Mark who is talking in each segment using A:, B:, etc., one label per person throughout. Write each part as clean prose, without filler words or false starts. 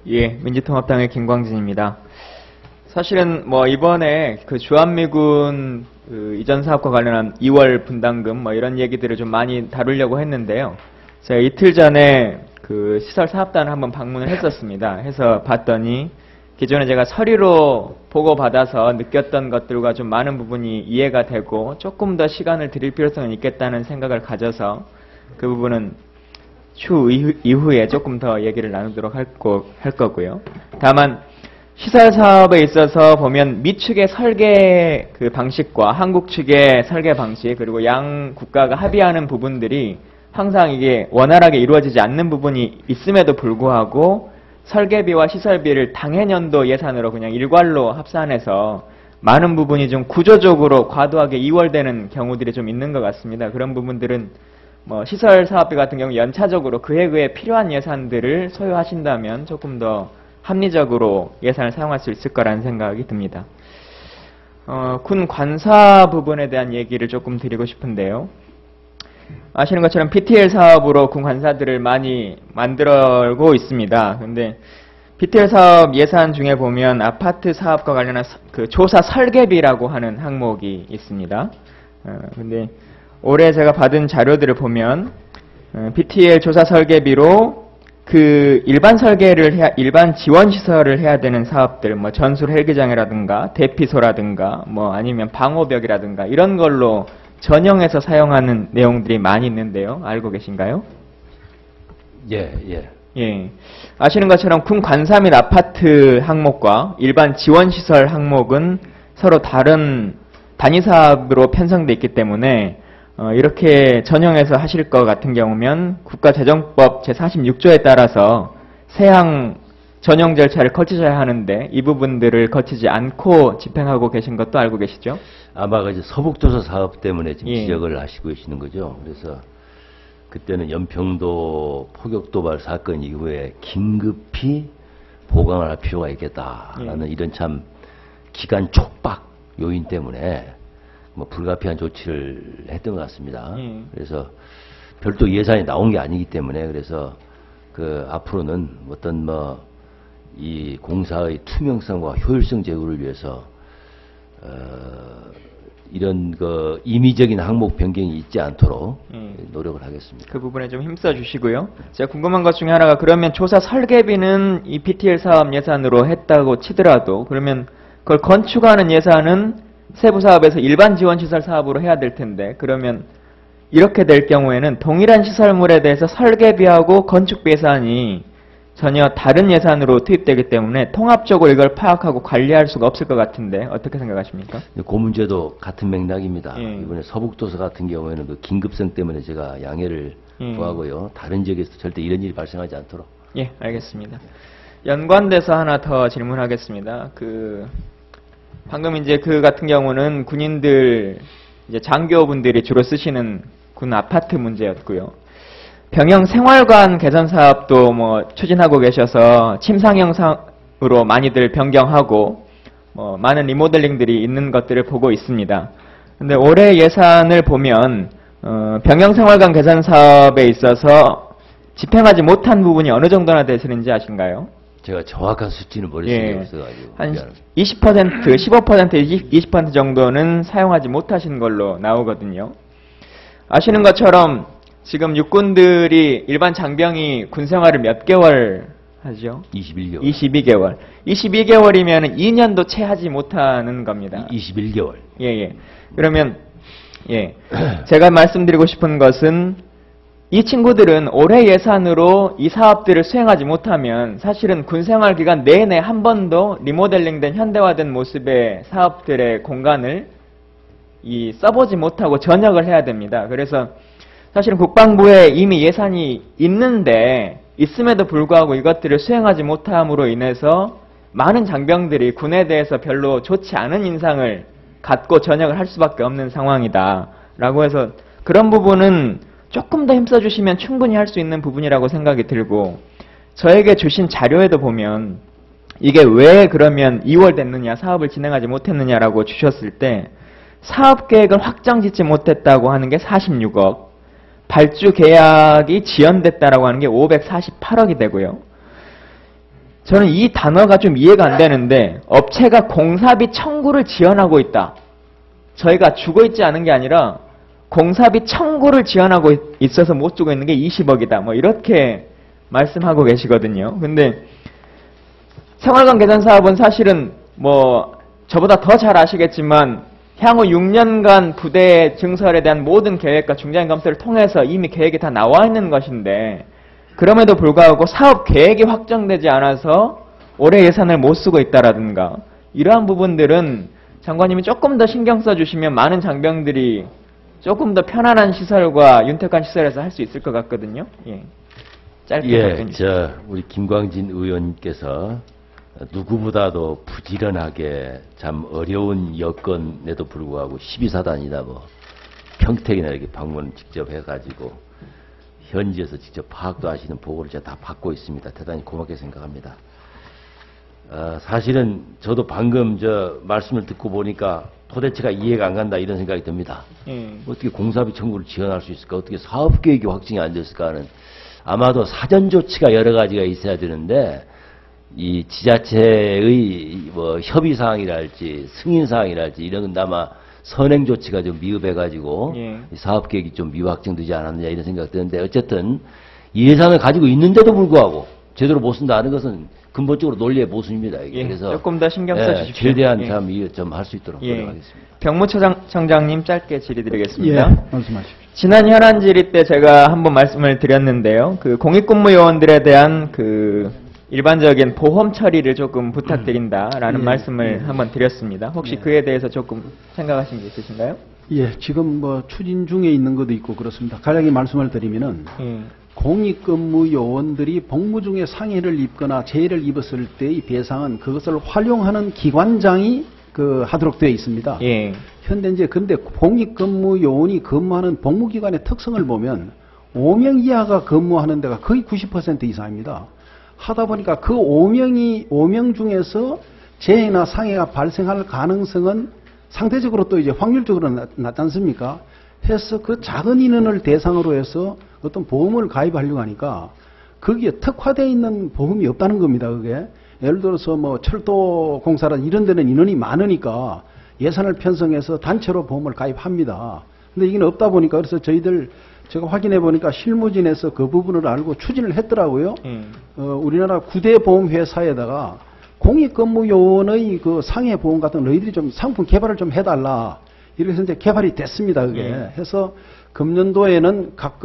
A: 예, 민주통합당의 김광진입니다. 사실은 뭐 이번에 그 주한미군 그 이전 사업과 관련한 2월 분담금 뭐 이런 얘기들을 좀 많이 다루려고 했는데요. 제가 이틀 전에 그 시설 사업단을 한번 방문을 했었습니다. 해서 봤더니 기존에 제가 서류로 보고받아서 느꼈던 것들과 좀 많은 부분이 이해가 되고 조금 더 시간을 드릴 필요성은 있겠다는 생각을 가져서 그 부분은 추후 이후에 조금 더 얘기를 나누도록 할 거고요. 다만 시설 사업에 있어서 보면 미 측의 설계 그 방식과 한국 측의 설계 방식 그리고 양 국가가 합의하는 부분들이 항상 이게 원활하게 이루어지지 않는 부분이 있음에도 불구하고 설계비와 시설비를 당해년도 예산으로 그냥 일괄로 합산해서 많은 부분이 좀 구조적으로 과도하게 이월되는 경우들이 좀 있는 것 같습니다. 그런 부분들은 뭐 시설 사업비 같은 경우 연차적으로 그에 필요한 예산들을 소요하신다면 조금 더 합리적으로 예산을 사용할 수 있을 거라는 생각이 듭니다. 군 관사 부분에 대한 얘기를 조금 드리고 싶은데요. 아시는 것처럼 PTL 사업으로 군 관사들을 많이 만들고 있습니다. 근데 PTL 사업 예산 중에 보면 아파트 사업과 관련한 그 조사 설계비라고 하는 항목이 있습니다. 근데 올해 제가 받은 자료들을 보면 PTL 조사 설계비로 그 일반 설계를 일반 지원 시설을 해야 되는 사업들, 뭐 전술 헬기장이라든가 대피소라든가 뭐 아니면 방호벽이라든가 이런 걸로 전형해서 사용하는 내용들이 많이 있는데요. 알고 계신가요?
B: 예.
A: 예. 아시는 것처럼 군 관사 및 아파트 항목과 일반 지원 시설 항목은 서로 다른 단위 사업으로 편성돼 있기 때문에 이렇게 전형해서 하실 것 같은 경우면 국가재정법 제46조에 따라서 세항 전형 절차를 거치셔야 하는데 이 부분들을 거치지 않고 집행하고 계신 것도 알고 계시죠?
B: 아마 이제 서북도서 사업 때문에 지금 지적을 하시고 계시는 거죠. 그래서 그때는 연평도 폭격 도발 사건 이후에 긴급히 보강을 할 필요가 있겠다라는 이런 참 기간 촉박 요인 때문에 뭐 불가피한 조치를 했던 것 같습니다. 그래서 별도 예산이 나온 게 아니기 때문에 그래서 그 앞으로는 어떤 뭐 이 공사의 투명성과 효율성 제고를 위해서 이런 그 임의적인 항목 변경이 있지 않도록 노력을 하겠습니다.
A: 그 부분에 좀 힘써 주시고요. 제가 궁금한 것 중에 하나가 그러면 조사 설계비는 이 PTL 사업 예산으로 했다고 치더라도 그러면 그걸 건축하는 예산은 세부 사업에서 일반 지원 시설 사업으로 해야 될 텐데 그러면 이렇게 될 경우에는 동일한 시설물에 대해서 설계비하고 건축비 예산이 전혀 다른 예산으로 투입되기 때문에 통합적으로 이걸 파악하고 관리할 수가 없을 것 같은데 어떻게 생각하십니까?
B: 그 문제도 같은 맥락입니다. 이번에 서북도서 같은 경우에는 그 긴급성 때문에 제가 양해를 구하고요. 다른 지역에서 절대 이런 일이 발생하지 않도록.
A: 예, 알겠습니다. 연관돼서 하나 더 질문하겠습니다. 방금 이제 그 같은 경우는 군인들 이제 장교분들이 주로 쓰시는 군 아파트 문제였고요. 병영 생활관 개선 사업도 뭐 추진하고 계셔서 침상형상으로 많이들 변경하고 뭐 많은 리모델링들이 있는 것들을 보고 있습니다. 근데 올해 예산을 보면 병영 생활관 개선 사업에 있어서 집행하지 못한 부분이 어느 정도나 되시는지 아신가요?
B: 제가 정확한 수치는 머릿속에 없어가지고
A: 한 20%, 15%, 20% 정도는 사용하지 못하신 걸로 나오거든요. 아시는 것처럼 지금 육군들이 일반 장병이 군 생활을 몇 개월 하죠?
B: 21개월.
A: 22개월. 22개월이면 2년도 채 하지 못하는 겁니다.
B: 21개월.
A: 예. 그러면 제가 말씀드리고 싶은 것은 이 친구들은 올해 예산으로 이 사업들을 수행하지 못하면 사실은 군 생활 기간 내내 한 번도 리모델링된 현대화된 모습의 사업들의 공간을 써보지 못하고 전역을 해야 됩니다. 그래서 사실은 국방부에 이미 예산이 있음에도 불구하고 이것들을 수행하지 못함으로 인해서 많은 장병들이 군에 대해서 별로 좋지 않은 인상을 갖고 전역을 할 수밖에 없는 상황이다 라고 해서 그런 부분은 조금 더 힘써주시면 충분히 할 수 있는 부분이라고 생각이 들고 저에게 주신 자료에도 보면 이게 왜 그러면 2월 됐느냐 사업을 진행하지 못했느냐라고 주셨을 때 사업계획을 확정 짓지 못했다고 하는 게 46억 발주 계약이 지연됐다라고 하는 게 548억이 되고요. 저는 이 단어가 좀 이해가 안 되는데 업체가 공사비 청구를 지원하고 있다. 저희가 주고 있지 않은 게 아니라 공사비 청구를 지원하고 있어서 못 주고 있는 게 20억이다. 뭐 이렇게 말씀하고 계시거든요. 근데 생활관 개선 사업은 사실은 뭐 저보다 더 잘 아시겠지만 향후 6년간 부대 증설에 대한 모든 계획과 중장기 검토를 통해서 이미 계획이 다 나와 있는 것인데 그럼에도 불구하고 사업 계획이 확정되지 않아서 올해 예산을 못 쓰고 있다라든가 이러한 부분들은 장관님이 조금 더 신경 써주시면 많은 장병들이 조금 더 편안한 시설과 윤택한 시설에서 할 수 있을 것 같거든요. 예. 짧게
B: 우리 김광진 의원님께서 누구보다도 부지런하게 참 어려운 여건에도 불구하고 12사단이나 뭐 평택이나 이렇게 방문 직접 해가지고 현지에서 직접 파악도 하시는 보고를 제가 다 받고 있습니다. 대단히 고맙게 생각합니다. 사실은 저도 방금 말씀을 듣고 보니까 도대체가 이해가 안 간다 이런 생각이 듭니다. 어떻게 공사비 청구를 지원할 수 있을까? 어떻게 사업계획이 확정이 안 됐을까 하는 아마도 사전 조치가 여러 가지가 있어야 되는데 이 지자체의 뭐 협의 사항이랄지 승인 사항이랄지 이런 건 아마 선행 조치가 좀 미흡해가지고 사업 계획이 좀 미확정되지 않았느냐 이런 생각 드는데 어쨌든 예산을 가지고 있는데도 불구하고 제대로 못 쓴다는 것은 근본적으로 논리의 모순입니다. 그래서
A: 조금 더 신경 써주십시오.
B: 최대한 좀 할 수 있도록 노력하겠습니다.
A: 병무청장님 짧게 질의드리겠습니다.
C: 말씀하십시오.
A: 지난 현안 질의 때 제가 한번 말씀을 드렸는데요. 그 공익근무요원들에 대한 그 일반적인 보험 처리를 조금 부탁드린다라는 말씀을 한번 드렸습니다. 혹시 그에 대해서 조금 생각하신 게 있으신가요?
C: 예, 지금 뭐 추진 중에 있는 것도 있고 그렇습니다. 간략히 말씀을 드리면은 공익근무 요원들이 복무 중에 상해를 입거나 재해를 입었을 때의 배상은 그것을 활용하는 기관장이 하도록 되어 있습니다. 현재 이제 근데 공익근무 요원이 근무하는 복무기관의 특성을 보면 5명 이하가 근무하는 데가 거의 90% 이상입니다. 하다 보니까 그 5명 중에서 재해나 상해가 발생할 가능성은 상대적으로 또 이제 확률적으로 낮지 않습니까? 해서 그 작은 인원을 대상으로 해서 어떤 보험을 가입하려고 하니까 거기에 특화되어 있는 보험이 없다는 겁니다. 그게 예를 들어서 뭐 철도 공사라 이런 데는 인원이 많으니까 예산을 편성해서 단체로 보험을 가입합니다. 근데 이게 없다 보니까 그래서 제가 확인해 보니까 실무진에서 그 부분을 알고 추진을 했더라고요. 우리나라 9대 보험회사에다가 공익근무요원의 그 상해보험 같은 너희들이 좀 상품 개발을 좀 해달라. 이렇게 해서 이제 개발이 됐습니다. 그게 해서 금년도에는 각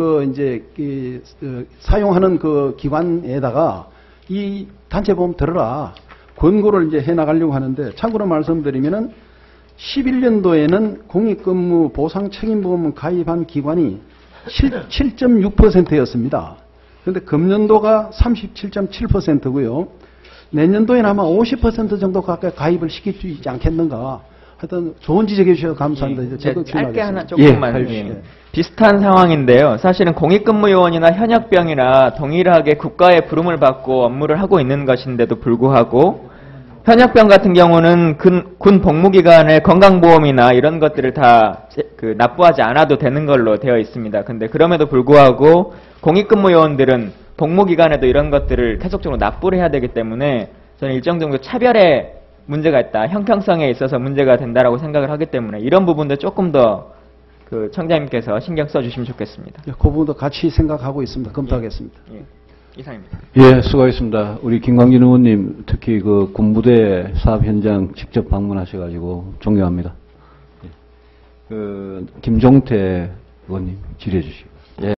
C: 사용하는 그 기관에다가 이 단체보험 들어라 권고를 이제 해 나가려고 하는데 참고로 말씀드리면은 11년도에는 공익근무 보상 책임보험 가입한 기관이 7.6%였습니다. 그런데 금년도가 37.7%고요. 내년도에는 아마 50% 정도 가까이 가입을 시킬 수 있지 않겠는가. 하여튼 좋은 지적해 주셔서 감사합니다.
A: 제가 짧게 하나 조금만. 비슷한 상황인데요. 사실은 공익근무요원이나 현역병이나 동일하게 국가의 부름을 받고 업무를 하고 있는 것인데도 불구하고 현역병 같은 경우는 군 복무기관의 건강보험이나 이런 것들을 다 납부하지 않아도 되는 걸로 되어 있습니다. 근데 그럼에도 불구하고 공익근무요원들은 복무기관에도 이런 것들을 계속적으로 납부를 해야 되기 때문에 저는 일정 정도 차별의 문제가 있다. 형평성에 있어서 문제가 된다라고 생각을 하기 때문에 이런 부분도 조금 더 청장님께서 신경 써주시면 좋겠습니다.
C: 그 부분도 같이 생각하고 있습니다. 검토하겠습니다.
A: 이상입니다.
D: 예, 수고하셨습니다. 우리 김광진 의원님 특히 그 군부대 사업 현장 직접 방문하셔가지고 존경합니다. 김종태 의원님 질의해 주시고.